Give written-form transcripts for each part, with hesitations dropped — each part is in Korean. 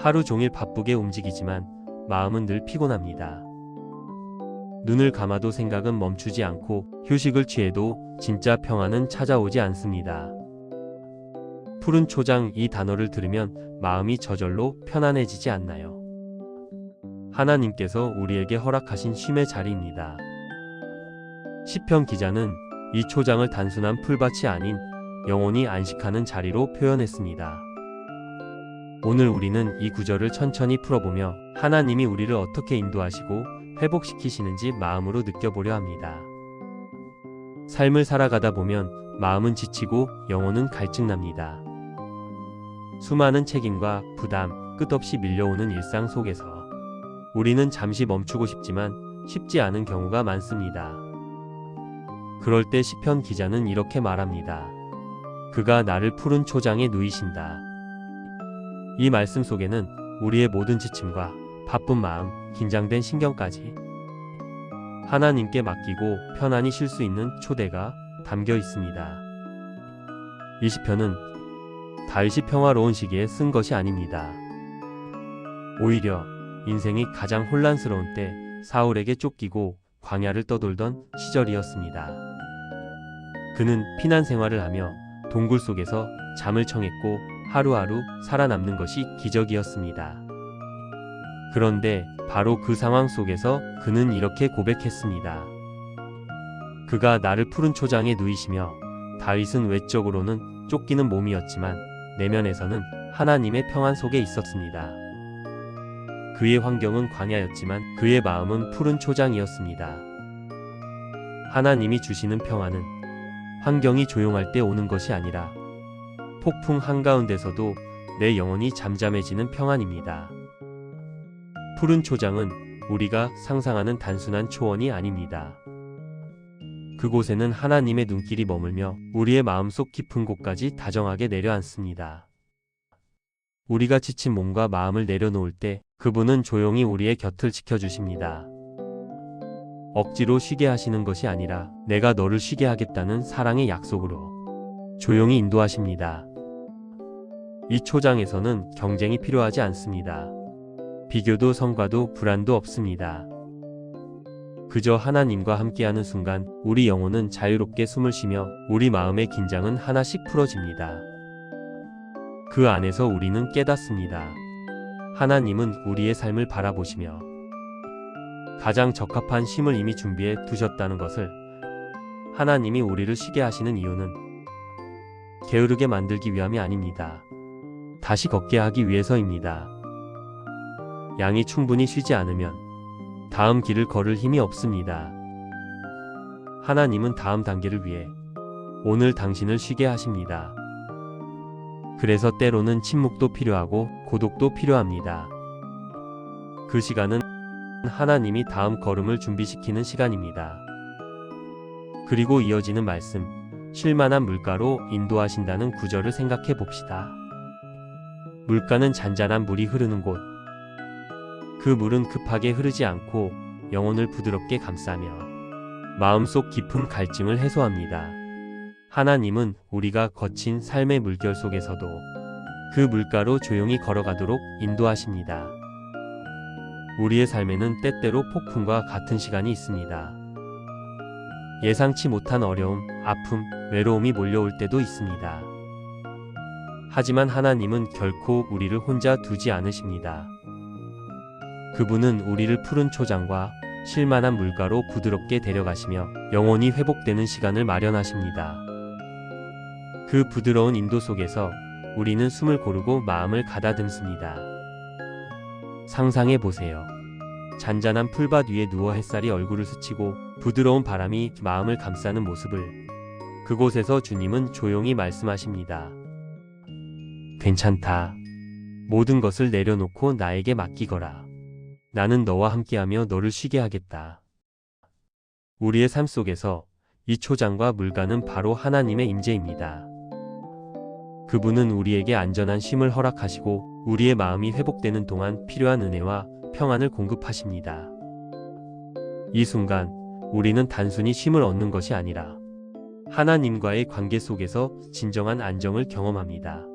하루 종일 바쁘게 움직이지만 마음은 늘 피곤합니다. 눈을 감아도 생각은 멈추지 않고 휴식을 취해도 진짜 평안은 찾아오지 않습니다. 푸른 초장 이 단어를 들으면 마음이 저절로 편안해지지 않나요? 하나님께서 우리에게 허락하신 쉼의 자리입니다. 시편 기자는 이 초장을 단순한 풀밭이 아닌 영혼이 안식하는 자리로 표현했습니다. 오늘 우리는 이 구절을 천천히 풀어보며 하나님이 우리를 어떻게 인도하시고 회복시키시는지 마음으로 느껴보려 합니다. 삶을 살아가다 보면 마음은 지치고 영혼은 갈증납니다. 수많은 책임과 부담, 끝없이 밀려오는 일상 속에서 우리는 잠시 멈추고 싶지만 쉽지 않은 경우가 많습니다. 그럴 때 시편 기자는 이렇게 말합니다. 그가 나를 푸른 초장에 누이신다. 이 말씀 속에는 우리의 모든 지침과 바쁜 마음, 긴장된 신경까지 하나님께 맡기고 편안히 쉴 수 있는 초대가 담겨 있습니다. 이 시편은 다윗이 평화로운 시기에 쓴 것이 아닙니다. 오히려 인생이 가장 혼란스러운 때 사울에게 쫓기고 광야를 떠돌던 시절이었습니다. 그는 피난 생활을 하며 동굴 속에서 잠을 청했고 하루하루 살아남는 것이 기적이었습니다. 그런데 바로 그 상황 속에서 그는 이렇게 고백했습니다. 그가 나를 푸른 초장에 누이시며 다윗은 외적으로는 쫓기는 몸이었지만 내면에서는 하나님의 평안 속에 있었습니다. 그의 환경은 광야였지만 그의 마음은 푸른 초장이었습니다. 하나님이 주시는 평안은 환경이 조용할 때 오는 것이 아니라 폭풍 한가운데서도 내 영혼이 잠잠해지는 평안입니다. 푸른 초장은 우리가 상상하는 단순한 초원이 아닙니다. 그곳에는 하나님의 눈길이 머물며 우리의 마음속 깊은 곳까지 다정하게 내려앉습니다. 우리가 지친 몸과 마음을 내려놓을 때 그분은 조용히 우리의 곁을 지켜주십니다. 억지로 쉬게 하시는 것이 아니라 내가 너를 쉬게 하겠다는 사랑의 약속으로 조용히 인도하십니다. 이 초장에서는 경쟁이 필요하지 않습니다. 비교도 성과도 불안도 없습니다. 그저 하나님과 함께하는 순간 우리 영혼은 자유롭게 숨을 쉬며 우리 마음의 긴장은 하나씩 풀어집니다. 그 안에서 우리는 깨닫습니다. 하나님은 우리의 삶을 바라보시며 가장 적합한 쉼을 이미 준비해 두셨다는 것을, 하나님이 우리를 쉬게 하시는 이유는 게으르게 만들기 위함이 아닙니다. 다시 걷게 하기 위해서입니다. 양이 충분히 쉬지 않으면 다음 길을 걸을 힘이 없습니다. 하나님은 다음 단계를 위해 오늘 당신을 쉬게 하십니다. 그래서 때로는 침묵도 필요하고 고독도 필요합니다. 그 시간은 하나님이 다음 걸음을 준비시키는 시간입니다. 그리고 이어지는 말씀, 쉴만한 물가로 인도하신다는 구절을 생각해 봅시다. 물가는 잔잔한 물이 흐르는 곳. 그 물은 급하게 흐르지 않고 영혼을 부드럽게 감싸며 마음속 깊은 갈증을 해소합니다. 하나님은 우리가 거친 삶의 물결 속에서도 그 물가로 조용히 걸어가도록 인도하십니다. 우리의 삶에는 때때로 폭풍과 같은 시간이 있습니다. 예상치 못한 어려움, 아픔, 외로움이 몰려올 때도 있습니다. 하지만 하나님은 결코 우리를 혼자 두지 않으십니다. 그분은 우리를 푸른 초장과 쉴만한 물가로 부드럽게 데려가시며 영혼이 회복되는 시간을 마련하십니다. 그 부드러운 인도 속에서 우리는 숨을 고르고 마음을 가다듬습니다. 상상해 보세요. 잔잔한 풀밭 위에 누워 햇살이 얼굴을 스치고 부드러운 바람이 마음을 감싸는 모습을. 그곳에서 주님은 조용히 말씀하십니다. 괜찮다. 모든 것을 내려놓고 나에게 맡기거라. 나는 너와 함께하며 너를 쉬게 하겠다. 우리의 삶 속에서 이 초장과 물가는 바로 하나님의 임재입니다. 그분은 우리에게 안전한 쉼을 허락하시고 우리의 마음이 회복되는 동안 필요한 은혜와 평안을 공급하십니다. 이 순간 우리는 단순히 쉼을 얻는 것이 아니라 하나님과의 관계 속에서 진정한 안정을 경험합니다.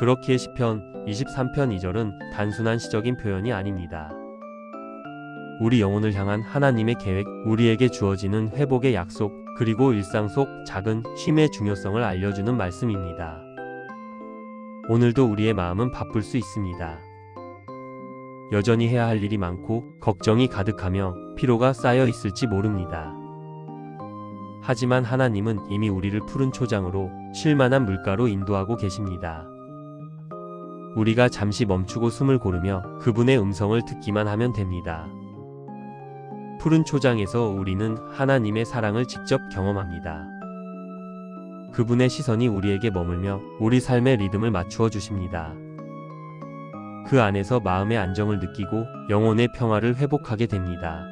그렇기에 시편 23편 2절은 단순한 시적인 표현이 아닙니다. 우리 영혼을 향한 하나님의 계획, 우리에게 주어지는 회복의 약속, 그리고 일상 속 작은 쉼의 중요성을 알려주는 말씀입니다. 오늘도 우리의 마음은 바쁠 수 있습니다. 여전히 해야 할 일이 많고 걱정이 가득하며 피로가 쌓여 있을지 모릅니다. 하지만 하나님은 이미 우리를 푸른 초장으로 쉴만한 물가로 인도하고 계십니다. 우리가 잠시 멈추고 숨을 고르며 그분의 음성을 듣기만 하면 됩니다. 푸른 초장에서 우리는 하나님의 사랑을 직접 경험합니다. 그분의 시선이 우리에게 머물며 우리 삶의 리듬을 맞추어 주십니다. 그 안에서 마음의 안정을 느끼고 영혼의 평화를 회복하게 됩니다.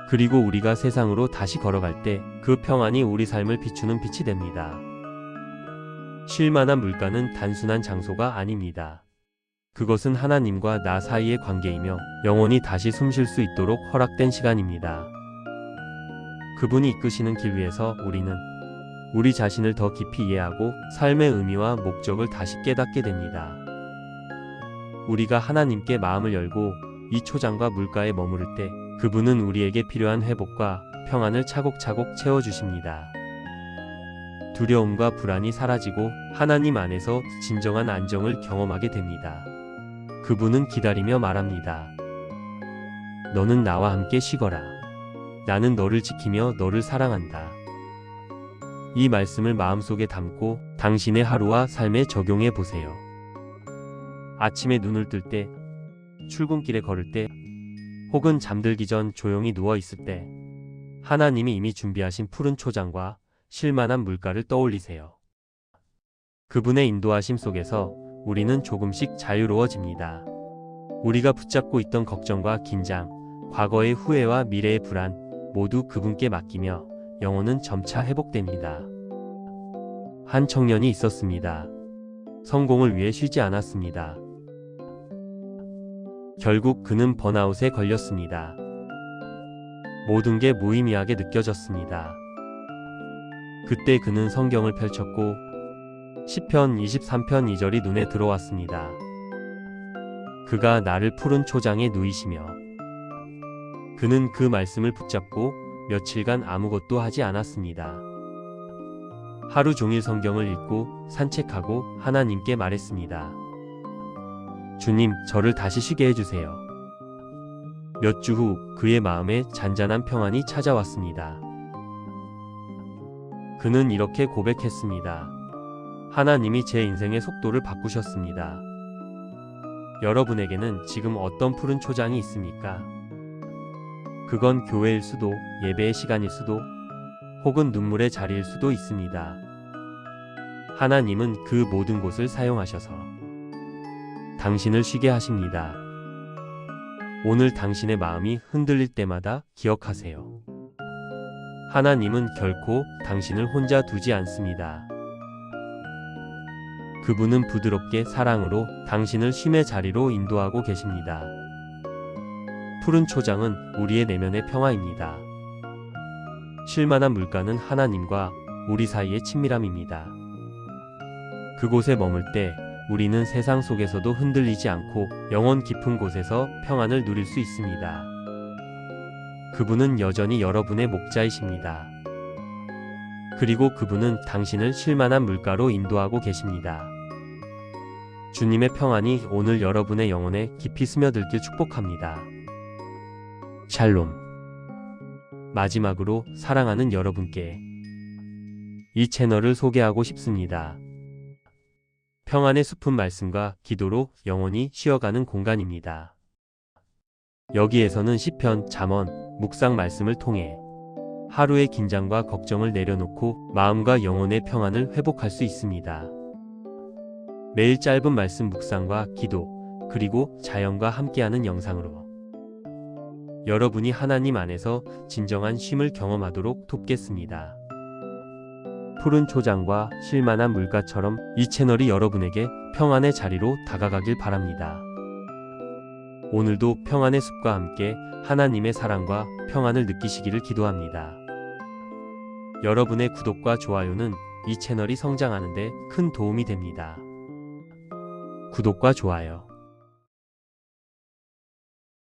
그리고 우리가 세상으로 다시 걸어갈 때 그 평안이 우리 삶을 비추는 빛이 됩니다. 쉴만한 물가는 단순한 장소가 아닙니다. 그것은 하나님과 나 사이의 관계이며 영혼이 다시 숨쉴 수 있도록 허락된 시간입니다. 그분이 이끄시는 길 위에서 우리는 우리 자신을 더 깊이 이해하고 삶의 의미와 목적을 다시 깨닫게 됩니다. 우리가 하나님께 마음을 열고 이 초장과 물가에 머무를 때 그분은 우리에게 필요한 회복과 평안을 차곡차곡 채워주십니다. 두려움과 불안이 사라지고 하나님 안에서 진정한 안정을 경험하게 됩니다. 그분은 기다리며 말합니다. 너는 나와 함께 쉬거라. 나는 너를 지키며 너를 사랑한다. 이 말씀을 마음속에 담고 당신의 하루와 삶에 적용해 보세요. 아침에 눈을 뜰 때, 출근길에 걸을 때, 혹은 잠들기 전 조용히 누워 있을 때 하나님이 이미 준비하신 푸른 초장과 쉴만한 물가를 떠올리세요. 그분의 인도하심 속에서 우리는 조금씩 자유로워집니다. 우리가 붙잡고 있던 걱정과 긴장, 과거의 후회와 미래의 불안 모두 그분께 맡기며 영혼은 점차 회복됩니다. 한 청년이 있었습니다. 성공을 위해 쉬지 않았습니다. 결국 그는 번아웃에 걸렸습니다. 모든 게 무의미하게 느껴졌습니다. 그때 그는 성경을 펼쳤고 시편 23편 2절이 눈에 들어왔습니다. 그가 나를 푸른 초장에 누이시며. 그는 그 말씀을 붙잡고 며칠간 아무것도 하지 않았습니다. 하루 종일 성경을 읽고 산책하고 하나님께 말했습니다. 주님, 저를 다시 쉬게 해주세요. 몇 주 후 그의 마음에 잔잔한 평안이 찾아왔습니다. 그는 이렇게 고백했습니다. 하나님이 제 인생의 속도를 바꾸셨습니다. 여러분에게는 지금 어떤 푸른 초장이 있습니까? 그건 교회일 수도, 예배의 시간일 수도, 혹은 눈물의 자리일 수도 있습니다. 하나님은 그 모든 곳을 사용하셔서 당신을 쉬게 하십니다. 오늘 당신의 마음이 흔들릴 때마다 기억하세요. 하나님은 결코 당신을 혼자 두지 않습니다. 그분은 부드럽게 사랑으로 당신을 쉼의 자리로 인도하고 계십니다. 푸른 초장은 우리의 내면의 평화입니다. 쉴만한 물가는 하나님과 우리 사이의 친밀함입니다. 그곳에 머물 때 우리는 세상 속에서도 흔들리지 않고 영혼 깊은 곳에서 평안을 누릴 수 있습니다. 그분은 여전히 여러분의 목자이십니다. 그리고 그분은 당신을 쉴만한 물가로 인도하고 계십니다. 주님의 평안이 오늘 여러분의 영혼에 깊이 스며들길 축복합니다. 샬롬. 마지막으로 사랑하는 여러분께 이 채널을 소개하고 싶습니다. 평안의 숲은 말씀과 기도로 영원히 쉬어가는 공간입니다. 여기에서는 시편, 잠언, 묵상 말씀을 통해 하루의 긴장과 걱정을 내려놓고 마음과 영혼의 평안을 회복할 수 있습니다. 매일 짧은 말씀 묵상과 기도, 그리고 자연과 함께하는 영상으로 여러분이 하나님 안에서 진정한 쉼을 경험하도록 돕겠습니다. 푸른 초장과 쉴만한 물가처럼 이 채널이 여러분에게 평안의 자리로 다가가길 바랍니다. 오늘도 평안의 숲과 함께 하나님의 사랑과 평안을 느끼시기를 기도합니다. 여러분의 구독과 좋아요는 이 채널이 성장하는 데 큰 도움이 됩니다. 구독과 좋아요